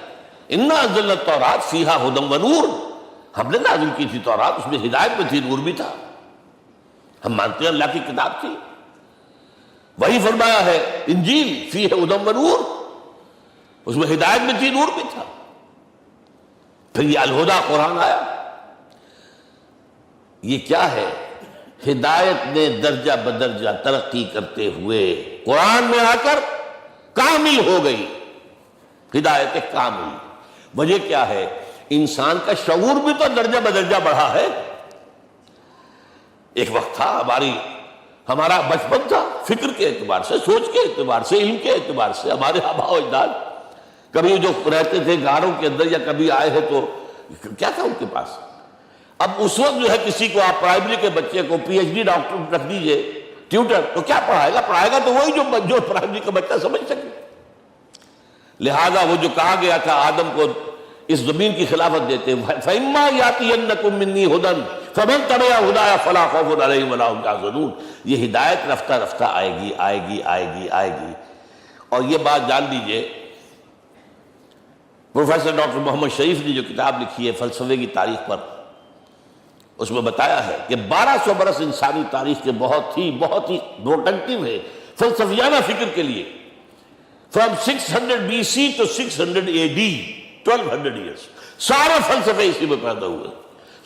Speaker 1: انا انزلنا التوراۃ فیہا ھدی ونور۔ ہم نے نازل کی تھی تورات، اس میں ہدایت بھی تھی، نور بھی تھا۔ ہم مانتے ہیں اللہ کی کتاب تھی۔ وہی فرمایا ہے انجیل فیہا ھدی ونور، اس میں ہدایت بھی تھی، نور بھی تھا۔ پھر یہ الہدیٰ قرآن آیا۔ یہ کیا ہے؟ ہدایت نے درجہ بدرجہ ترقی کرتے ہوئے قرآن میں آ کر کامل ہو گئی، ہدایت کامل۔ وجہ کیا ہے؟ انسان کا شعور بھی تو درجہ بدرجہ بڑھا ہے۔ ایک وقت تھا ہمارا بچپن تھا، فکر کے اعتبار سے، سوچ کے اعتبار سے، علم کے اعتبار سے، ہمارے آباء و اجداد کبھی جو رہتے تھے غاروں کے اندر یا کبھی آئے ہیں تو کیا تھا ان کے پاس؟ اب اس وقت جو ہے کسی کو آپ پرائمری کے بچے کو پی ایچ ڈی ڈاکٹر رکھ دیجئے ٹیوٹر، تو کیا پڑھائے گا تو وہی جو پرائمری کا بچہ سمجھ سکے۔ لہذا وہ جو کہا گیا تھا آدم کو اس زمین کی خلافت دیتے، فَإِمَّا يَأْتِيَنَّكُم مِّنِّي هُدًى فَمَن تَبِعَ هُدَايَ فَلَا خَوْفٌ عَلَيْهِمْ وَلَا هُمْ يَحْزَنُونَ۔ یہ ہدایت رفتہ رفتہ آئے گی، آئے گی، آئے گی، آئے گی۔ اور یہ بات جان لیجئے، پروفیسر ڈاکٹر محمد شریف نے جو کتاب لکھی ہے فلسفے کی تاریخ پر، اس میں بتایا ہے کہ 1200 برس انسانی تاریخ کے بہت ہی پروڈکٹیو ہے فلسفیانہ فکر کے لیے۔ From 600 BC to 600 AD 1200 years سارے فلسفے اسی میں پیدا ہوئے۔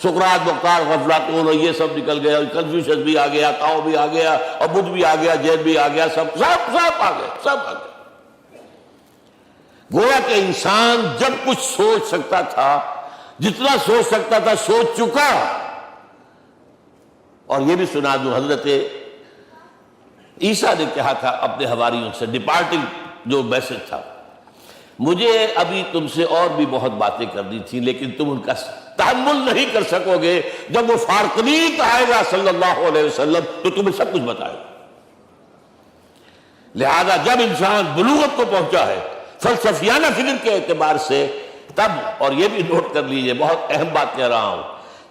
Speaker 1: سقراط، بقار، افلاطون اور یہ سب نکل گیا، کنفیوشس بھی آ گیا، تاؤ بھی آ گیا، اور بدھ بھی آ گیا، جین بھی آ گیا، سب آ گئے۔ گویا کہ انسان جب کچھ سوچ سکتا تھا، جتنا سوچ سکتا تھا سوچ چکا، اور یہ بھی سنا دوں، حضرت عیسیٰ نے کہا تھا اپنے حواریوں سے، ڈپارٹنگ جو میسج تھا، مجھے ابھی تم سے اور بھی بہت باتیں کرنی تھی لیکن تم ان کا تحمل نہیں کر سکو گے، جب وہ فارقلیت آئے گا صلی اللہ علیہ وسلم تو تمہیں سب کچھ بتائے گا۔ لہذا جب انسان بلوغت کو پہنچا ہے فلسفیانہ فکر کے اعتبار سے، تب، اور یہ بھی نوٹ کر لیجئے، بہت اہم بات کہہ رہا ہوں،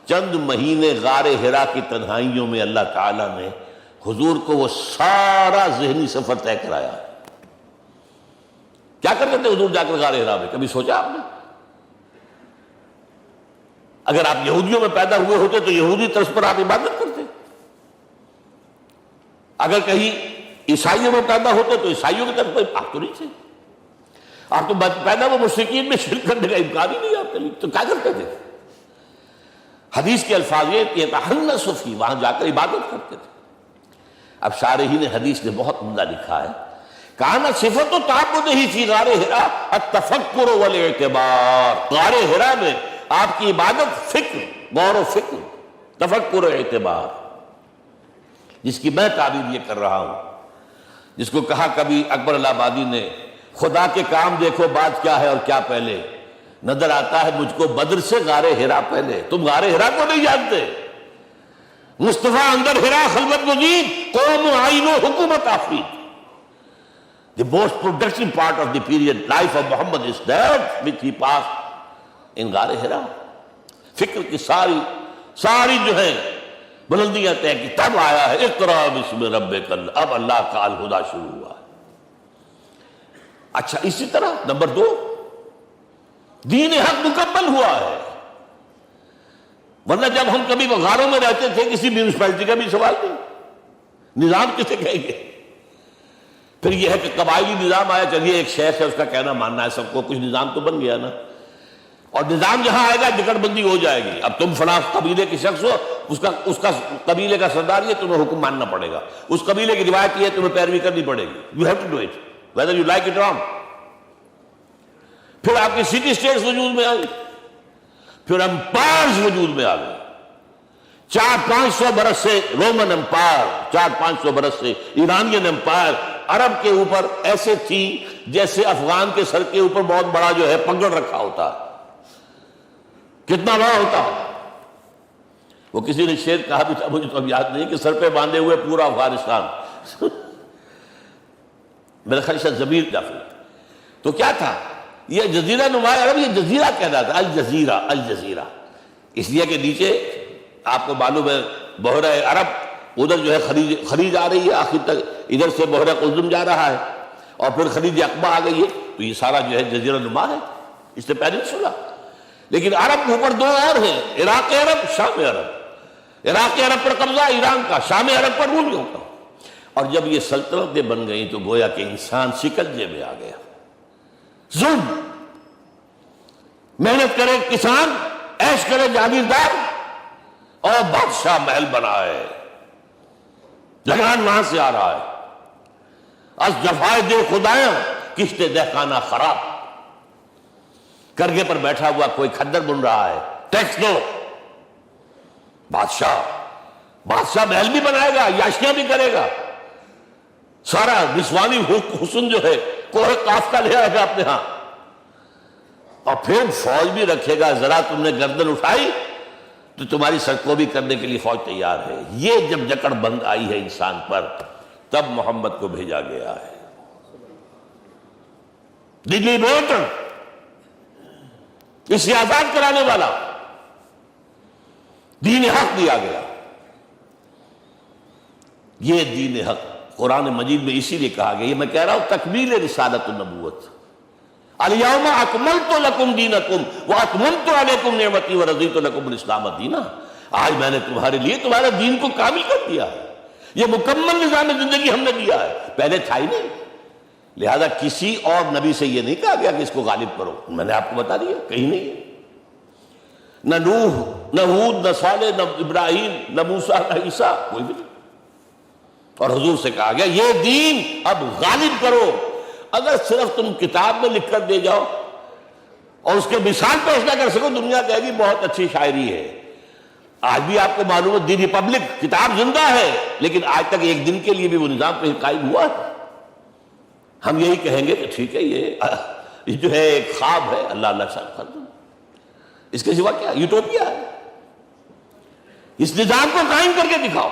Speaker 1: چند مہینے غار حرا کی تنہائیوں میں اللہ تعالیٰ نے حضور کو وہ سارا ذہنی سفر طے کرایا۔ کیا کرتے تھے حضور جا کر غار حرا میں؟ کبھی سوچا آپ نے؟ اگر آپ یہودیوں میں پیدا ہوئے ہوتے تو یہودی طرز پر آپ عبادت کرتے، اگر کہیں عیسائیوں میں پیدا ہوتے تو عیسائیوں کی طرف پر آپ تو نہیں تھے، آپ تو پیدا وہ مشرکین میں شرک کرنے کا امکان ہی نہیں آپ کے لیے، تو کیا کرتے تھے؟ حدیث کے الفاظ یہ یتحنث فی، وہاں جا کر عبادت کرتے تھے۔ اب شارحین حدیث نے بہت عمدہ لکھا ہے، کان صفت و تعبدہ فی غار حرا التفکر والاعتبار، غار حرا میں آپ کی عبادت فکر، غور و فکر، تفکر و اعتبار، جس کی میں تعبیر یہ کر رہا ہوں، جس کو کہا کبھی اکبر الہ آبادی نے، خدا کے کام دیکھو بعد کیا ہے اور کیا پہلے، نظر آتا ہے مجھ کو بدر سے غار حرا پہلے۔ تم غار حرا کو نہیں جانتے؟ مصطفیٰ اندر حرا خلوت گزین، قوم آئین و حکومت آفرید۔ The most productive part of the period life of Muhammad is that which he passed in غار حرا۔ فکر کی ساری جو ہے بلندیاں طے کی، تب آیا ہے اقرا بسم ربک، اب اللہ کا الہدیٰ شروع ہوا۔ اچھا، اسی طرح نمبر 2، دین حق مکمل ہوا ہے۔ ورنہ جب ہم کبھی غاروں میں رہتے تھے کسی میونسپلٹی کا بھی سوال نہیں، نظام کسے کہیں گے؟ پھر یہ ہے کہ قبائلی نظام آیا، چلیے ایک شیخ ہے اس کا کہنا ماننا ہے سب کو، کچھ نظام تو بن گیا نا، اور نظام جہاں آئے گا جکڑ بندی ہو جائے گی۔ اب تم فلاں قبیلے کے شخص ہو، اس کا قبیلے کا سردار یہ، تمہیں حکم ماننا پڑے گا، اس قبیلے کی روایت یہ، تمہیں پیروی کرنی پڑے گی، you have to do it whether you like it or not۔ پھر آپ کی سٹی اسٹیٹس وجود میں آئی، پھر امپائرز وجود میں آ گئے، 400-500 برس سے رومن امپائر، 400-500 برس سے ایرانین امپائر عرب کے اوپر ایسے تھی جیسے افغان کے سر کے اوپر بہت بڑا جو ہے پگڑ رکھا ہوتا ہے۔ کتنا بڑا ہوتا ہے؟ وہ کسی نے شعر کہا بھی تھا، مجھے تو اب یاد نہیں، کہ سر پہ باندھے ہوئے پورا افغانستان۔ میرا خیال سے ضمیر جعفری۔ تو کیا تھا یہ جزیرہ نما عرب، یہ جزیرہ کہنا تھا، الجزیرہ، الجزیرہ، اس لیے کہ نیچے آپ کو معلوم ہے بحیرہ عرب، ادھر جو ہے خلیج آ رہی ہے آخر تک، ادھر سے بحیرہ قلزم جا رہا ہے، اور پھر خلیج عقبہ آ گئی ہے، تو یہ سارا جو ہے جزیرہ نما ہے، اس سے پیننسولا۔ لیکن عرب اوپر 2 اور ہیں، عراق عرب، شام عرب۔ عراق عرب پر قبضہ ایران کا، شام عرب پر رومیوں کا۔ اور جب یہ سلطنتیں بن گئیں تو گویا کہ انسان شکنجے میں آ گیا۔ ظلم، محنت کرے کسان، عیش کرے جاگیردار، اور بادشاہ محل بنائے، لگان وہاں سے آ رہا ہے۔ از جفائے دے خدایاں کشتے دہقانہ خراب، کرگے پر بیٹھا ہوا کوئی کھدر بن رہا ہے، ٹیکس دو۔ بادشاہ محل بھی بنائے گا، یاشیاں بھی کرے گا، سارا نسوانی حسن جو ہے کوہ قاف کا لے آئے گا اپنے ہاں، اور پھر فوج بھی رکھے گا، ذرا تم نے گردن اٹھائی تو تمہاری سرکوبی کرنے کے لیے فوج تیار ہے۔ یہ جب جکڑ بند آئی ہے انسان پر، تب محمد کو بھیجا گیا ہے۔ دی لیبریٹر، اسے آزاد کرانے والا، دین حق دیا گیا۔ یہ دین حق قرآن مجید میں اسی لیے کہا گیا، یہ میں کہہ رہا ہوں تکمیل رسالت النبوت۔ الیوم اکملت لکم دینکم واتممت علیکم نعمتی ورضیت لکم الاسلام دینا۔ آج میں نے تمہارے لیے تمہارے دین کو کامل کر دیا ہے، یہ مکمل نظام زندگی ہم نے دیا ہے، پہلے تھا ہی نہیں۔ لہذا کسی اور نبی سے یہ نہیں کہا گیا کہ اس کو غالب کرو، میں نے آپ کو بتا دیا کہیں نہیں ہے، نہ نوح، نہ ہود، نہ صالح، نہ ابراہیم، نہ موسیٰ، نہ عیسیٰ، کوئی بھی نہیں۔ اور حضور سے کہا گیا یہ دین اب غالب کرو۔ اگر صرف تم کتاب میں لکھ کر دے جاؤ اور اس کے مثال پیش نہ کر سکو، دنیا کہے گی بہت اچھی شاعری ہے، آج بھی آپ کو معلوم ہے دی ریپبلک کتاب زندہ ہے، لیکن آج تک ایک دن کے لیے بھی وہ نظام پہ قائم ہوا ہے۔ ہم یہی کہیں گے کہ ٹھیک ہے، یہ جو ہے ایک خواب ہے، اللہ اللہ شاہ خرد، اس کے سوا کیا یوٹوپیا ہے، اس نظام کو قائم کر کے دکھاؤ۔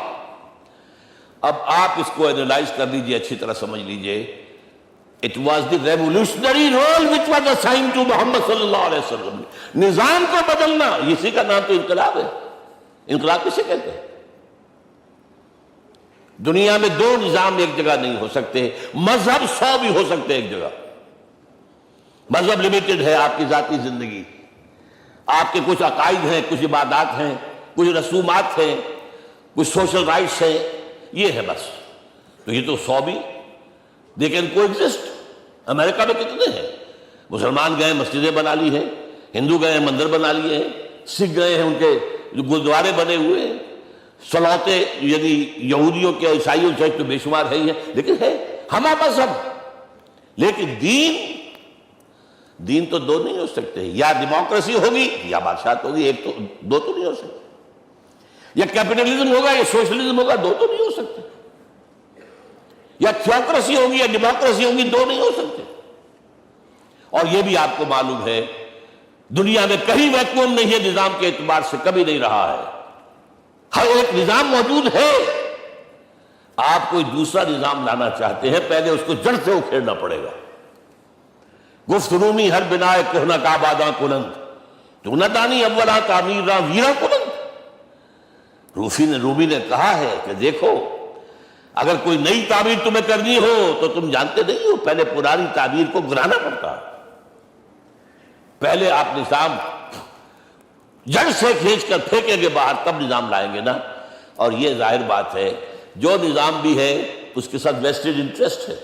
Speaker 1: اب آپ اس کو اینالائز کر لیجئے، اچھی طرح سمجھ لیجئے۔ It was the revolutionary role which was assigned to محمد صلی اللہ علیہ وسلم۔ نظام کو بدلنا، اسی کا نام تو انقلاب ہے۔ انقلاب کسے کہتے ہیں؟ دنیا میں دو نظام ایک جگہ نہیں ہو سکتے، مذہب 100 بھی ہو سکتے ایک جگہ۔ مذہب لمیٹڈ ہے، آپ کی ذاتی زندگی، آپ کے کچھ عقائد ہیں، کچھ عبادات ہیں، کچھ رسومات ہیں، کچھ سوشل رائٹس ہیں، یہ ہے بس۔ تو یہ تو 100 بھی دے کین کو ایگزسٹ۔ امریکہ میں کتنے ہیں؟ مسلمان گئے مسجدیں بنا لی ہیں، ہندو گئے مندر بنا لیے ہیں، سکھ گئے ہیں ان کے جو گردوارے بنے ہوئے ہیں، صلوتے یعنی یہودیوں کے عیسائیوں سے تو بے شمار ہے ہی ہے، لیکن ہے ہمہ مذہب۔ لیکن دین تو دو نہیں ہو سکتے، یا ڈیموکریسی ہوگی یا بادشاہت ہوگی، ایک تو دو تو نہیں ہو سکتے، یا کیپٹلزم ہوگا یا سوشلزم ہوگا، دو تو نہیں ہو سکتے، یا تھیوکریسی ہوگی یا ڈیموکریسی ہوگی، دو نہیں ہو سکتے۔ اور یہ بھی آپ کو معلوم ہے دنیا میں کہیں ویکیوم نہیں ہے نظام کے اعتبار سے، کبھی نہیں رہا ہے، ہر ایک نظام موجود ہے۔ آپ کوئی دوسرا نظام لانا چاہتے ہیں، پہلے اس کو جڑ سے اکھیڑنا پڑے گا۔ گفت رومی ہر بنائے کہنا کا باداں کنند، تو نہ دانی اولا تعمیر را ویرا کنند۔ رومی نے کہا ہے کہ دیکھو، اگر کوئی نئی تعمیر تمہیں کرنی ہو تو تم جانتے نہیں ہو پہلے پرانی تعمیر کو گرانا پڑتا ہے، پہلے آپ نظام جڑ سے کھینچ کر پھینکیں گے باہر، تب نظام لائیں گے نا۔ اور یہ ظاہر بات ہے جو نظام بھی ہے اس کے ساتھ ویسٹڈ انٹرسٹ ہے،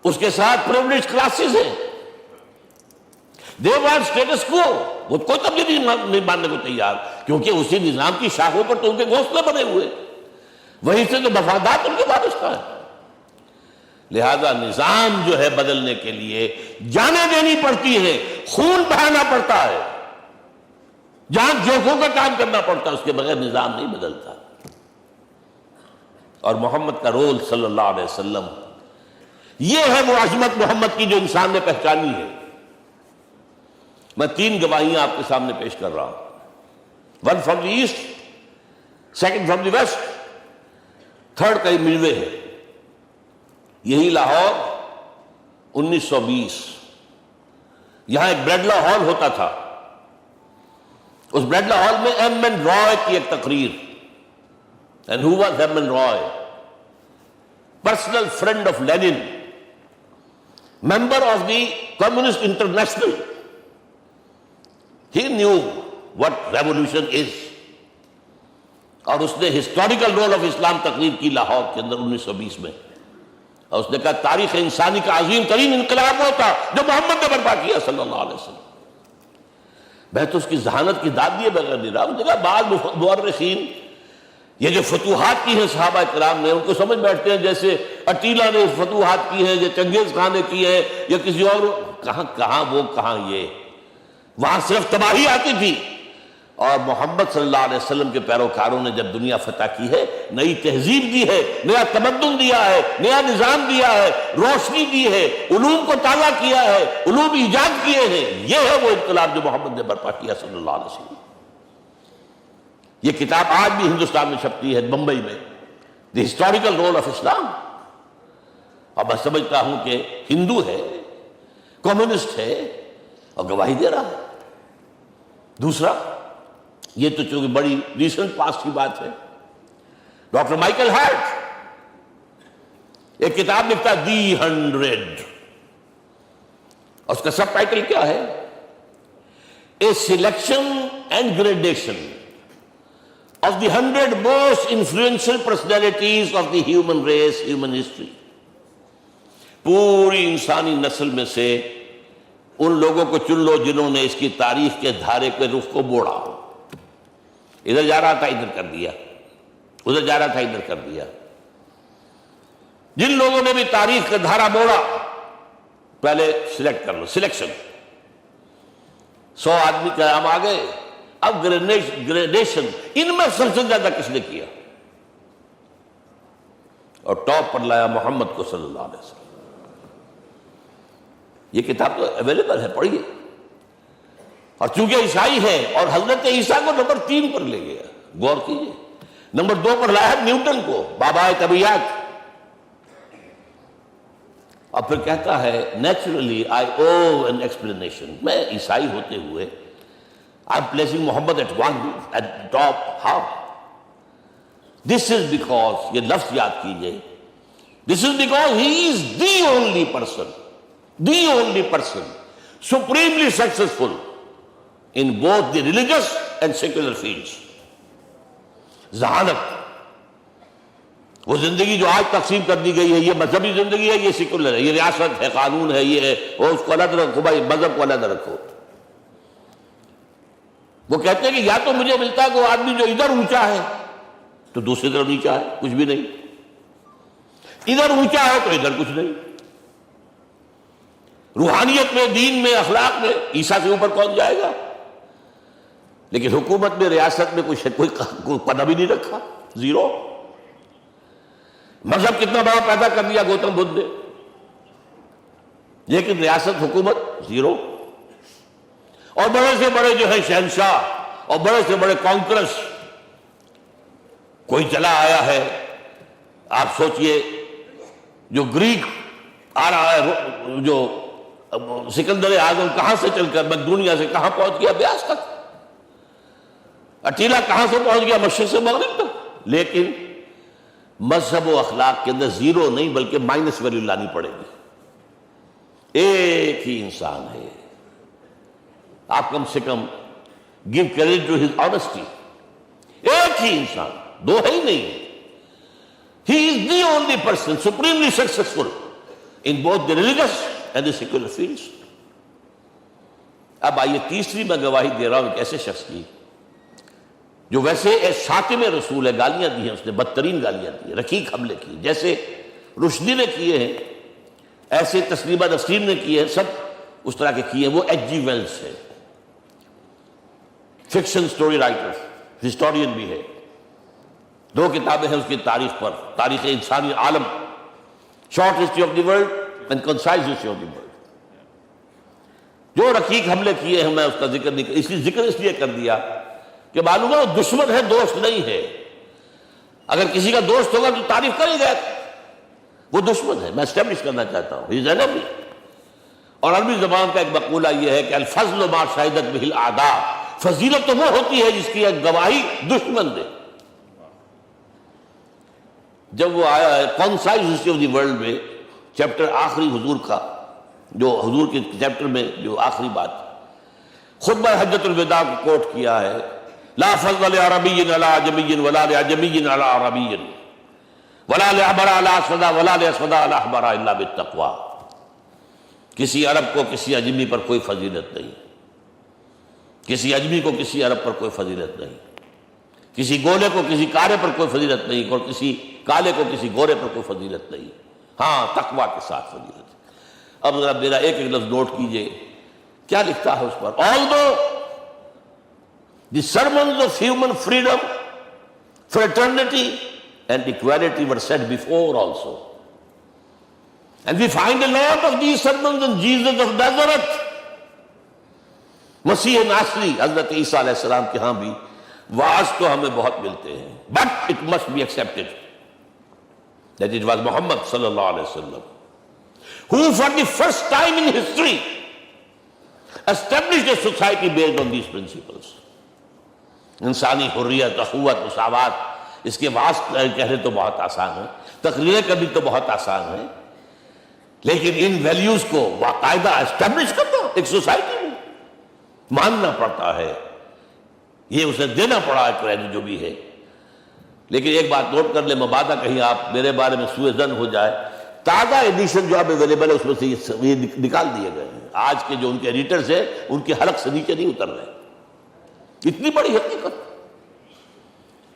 Speaker 1: اس کے ساتھ پریولیج کلاسز ہیں، دے وانٹ اسٹیٹس کو، وہ کوئی تبدیلی نہیں ماننے کو تیار، کیونکہ اسی نظام کی شاخوں پر تو ان کے گھونسلے بنے ہوئے، وہیں سے تو مفادات ان کے وابستہ ہے۔ لہذا نظام جو ہے بدلنے کے لیے جانیں دینی پڑتی ہے، خون بہانا پڑتا ہے، جان جوکھوں کا کام کرنا پڑتا ہے، اس کے بغیر نظام نہیں بدلتا۔ اور محمد کا رول صلی اللہ علیہ وسلم، یہ ہے وہ عظمت محمد کی جو انسان نے پہچانی ہے۔ میں 3 گواہیاں آپ کے سامنے پیش کر رہا ہوں، 1 from the east, 2 from the west, 3 کئی ملوے ہے۔ یہی لاہور 1920، یہاں ایک بریڈلا ہال ہوتا تھا، اس بریڈلا ہال میں ایم این رائے کی ایک تقریر۔ And who was M N Roy? Personal friend of Lenin, member of the Communist International. He knew what revolution is, اور اس نے ہسٹوریکل رول آف اسلام تقریر کی لاہور کے اندر 1920 میں، اور اس نے کہا تاریخ انسانی کا عظیم ترین انقلاب وہ تھا جو محمد نے برپا کیا صلی اللہ علیہ وسلم۔ میں تو اس کی ذہانت کی داد دیے بغیر نہیں رہا۔ اس نے کہا بعض مورخین یہ جو فتوحات کی ہیں صحابہ کرام نے، ان کو سمجھ بیٹھتے ہیں جیسے اٹیلا نے فتوحات کی ہیں، یا چنگیز خان نے کی ہے، یا کسی اور، کہاں وہ کہاں یہ، وہاں صرف تباہی آتی تھی۔ اور محمد صلی اللہ علیہ وسلم کے پیروکاروں نے جب دنیا فتح کی ہے، نئی تہذیب دی ہے، نیا تمدن دیا ہے، نیا نظام دیا ہے، روشنی دی ہے، علوم کو تازہ کیا ہے، علوم ایجاد کیے ہیں۔ یہ ہے وہ انقلاب جو محمد نے برپا کیا صلی اللہ علیہ وسلم۔ یہ کتاب آج بھی ہندوستان میں چھپتی ہے، بمبئی میں، دی ہسٹوریکل رول آف اسلام۔ اور میں سمجھتا ہوں کہ ہندو ہے، کمیونسٹ ہے، اور گواہی دے رہا ہے۔ دوسرا، یہ تو چونکہ بڑی ریسنٹ پاسٹ کی بات ہے، ڈاکٹر مائیکل ہارٹ ایک کتاب لکھتا ہے دی 100، اور اس کا سب ٹائٹل کیا ہے؟ A selection and gradation of the 100 most influential personalities of the human race, human history۔ پوری انسانی نسل میں سے ان لوگوں کو چن لو جنہوں نے اس کی تاریخ کے دھارے کے رخ کو موڑا، ادھر جا رہا تھا ادھر کر دیا، ادھر جا رہا تھا ادھر کر دیا۔ جن لوگوں نے بھی تاریخ کا دھارا موڑا، پہلے سلیکٹ کر لو، سلیکشن۔ 100 آدمی کے نام آ گئے، اب گریڈیشن ان میں سب سے زیادہ کس نے کیا؟ اور ٹاپ پر لایا محمد کو صلی اللہ علیہ وسلم. یہ کتاب تو اویلیبل ہے، پڑھیے. اور چونکہ عیسائی ہے اور حضرت عیسیٰ کو نمبر 3 پر لے گیا، غور کیجیے. نمبر 2 پر لایا نیوٹن کو، بابائے طبیعت. اور پھر کہتا ہے naturally I O an explanation. میں عیسائی ہوتے ہوئے I'm placing Muhammad at top. How? This is because, یہ لفظ یاد کیجئے, this is because he is the only person supremely successful in both the religious and secular fields. ذہانت، وہ زندگی جو آج تقسیم کر دی گئی ہے، یہ مذہبی زندگی ہے، یہ سیکولر ہے، یہ ریاست ہے، قانون ہے، یہ ہے، اور اس کو الگ رکھو بھائی، مذہب کو الگ رکھو. وہ کہتے ہیں کہ یا تو مجھے ملتا ہے کہ وہ آدمی جو ادھر اونچا ہے تو دوسری طرف نیچا ہے، کچھ بھی نہیں. ادھر اونچا ہے تو ادھر کچھ نہیں. روحانیت میں، دین میں، اخلاق میں عیسیٰ سے اوپر کون جائے گا؟ لیکن حکومت میں، ریاست میں کوئی پناہ بھی نہیں رکھا، زیرو. مذہب کتنا بڑا پیدا کر دیا گوتم بدھ نے، لیکن ریاست، حکومت زیرو. اور بڑے سے بڑے جو ہے شہنشاہ اور بڑے سے بڑے کانکرس کوئی چلا آیا ہے. آپ سوچئے جو گریک آ رہا ہے، جو سکندر اعظم کہاں سے چل کر دنیا سے کہاں پہنچ گیا؟ بیاس تک. اٹیلا کہاں سے پہنچ گیا؟ مشرق سے مغرب تک. لیکن مذہب و اخلاق کے اندر زیرو نہیں بلکہ مائنس ویلیو لانی پڑے گی. ایک ہی انسان ہے. آپ کم سے کم give credit to his honesty. ایک ہی انسان، دو ہے ہی نہیں. He is the only person supremely successful in both the religious and the secular fields. اب آئیے تیسری میں گواہی دے رہا ہوں ایک ایسے شخص کی جو ویسے ایک شاتم رسول ہے، گالیاں دی ہیں اس نے، بدترین گالیاں دی ہیں، رقیق حملے کی، جیسے رشدی نے کیے ہیں ایسے تسلیمہ نسرین نے کیے ہیں، سب اس طرح کے کیے ہیں. وہ ایچ جی ویلز ہے، فکشن سٹوری رائٹر، ہسٹورین بھی ہے. 2 کتابیں ہیں اس کی تاریخ پر، تاریخ انسانی عالم، short history of the world and concise history of the world. جو رقیق حملے کیے ہیں میں اس کا ذکر نہیں، ذکر اس لیے کر دیا کہ معلوم ہے وہ دشمن ہے، دوست نہیں ہے. اگر کسی کا دوست ہوگا تو تعریف کرے گا. وہ دشمن ہے، میں اسٹیبلش کرنا چاہتا ہوں. یہ انیمی. اور عربی زبان کا ایک مقولہ یہ ہے کہ الفضل ما شہدت بہ الاعداء، فضیلت تو وہ ہوتی ہے جس کی ایک گواہی دشمن دے. جب وہ آیا ہے concise history of the world میں، چیپٹر آخری حضور کا، جو حضور کے چیپٹر میں جو آخری بات خطبہ حجۃ الوداع کو کوٹ کیا ہے، لا فضل لعربی علی عجمی ولا لعجمی علی عربی ولا لأحمر علی اسود ولا لأسود علی احمر الا بالتقوی. کسی عرب کو کسی عجمی پر کوئی فضیلت نہیں، کسی عجمی کو کسی عرب پر کوئی فضیلت نہیں، کسی گولے کو کسی کالے پر کوئی فضیلت نہیں، اور کسی کالے کو کسی گورے پر کوئی فضیلت نہیں. ہاں، تقوی کے ساتھ فضیلت. اب ذرا میرا ایک لفظ نوٹ کیجئے، کیا لکھتا ہے اس پر؟ Although the sermons of human freedom, fraternity and equality were said before also, and we find a lot of these sermons in Jesus of Nazareth. مسیح ناصری حضرت عیسیٰ علیہ السلام کے ہاں بھی واعظ تو ہمیں بہت ملتے ہیں، but it must be accepted that it was Muhammad صلی اللہ علیہ وسلم who for the first time in history established a society based on these principles. انسانی حریت، اخوت، مساوات، اس کے واعظ کہنے تو بہت آسان ہے، تقریریں کرنی تو بہت آسان ہے، لیکن ان ویلیوز کو باقاعدہ اسٹیبلش کرنا ایک سوسائٹی میں ماننا پڑتا ہے. یہ اسے دینا پڑا ہے کریڈٹ جو بھی ہے. لیکن ایک بات نوٹ کر لیں، مبادہ کہیں آپ میرے بارے میں سوء ظن ہو جائے، تازہ ایڈیشن جو اب اویلیبل ہے اس میں سے یہ نکال دیے گئے ہیں. آج کے جو ان کے ایڈیٹرز ہیں ان کے حلق سے نیچے نہیں اتر رہے. اتنی بڑی حقیقت.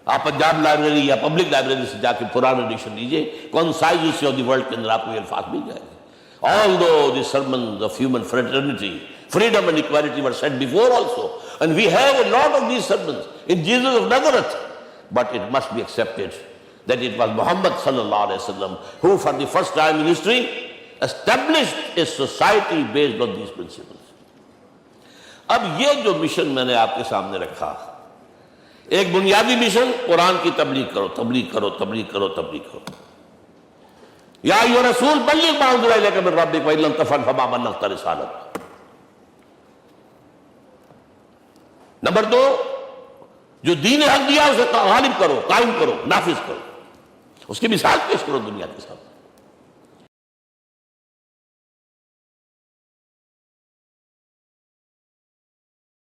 Speaker 1: آپ پنجاب لائبریری یا پبلک لائبریری سے جا کے پرانا ایڈیشن لیجئے، concise history of the world کے اندر آپ کو یہ الفاظ مل جائے گے. Although the sermons of human fraternity, freedom and equality were said before also, And we have a lot of these sermons in Jesus of Nazareth. But it must be accepted that it was Muhammad sallallahu alaihi wasallam who for the first time in history established a society based on these principles. اب یہ جو mission میں نے آپ کے سامنے رکھا، ایک بنیادی مشن قرآن کی تبلیغ کرو، تبلیغ کرو، تبلیغ کرو، تبلیغ کرو. یا ایھا رسول بلغ ما انزل الیک من ربک وان لم تفعل فما بلغت رسالتہ. نمبر 2، جو دین حق دیا اسے غالب کرو، قائم کرو، نافذ کرو، اس کی مثال پیش کرو دنیا کے سامنے.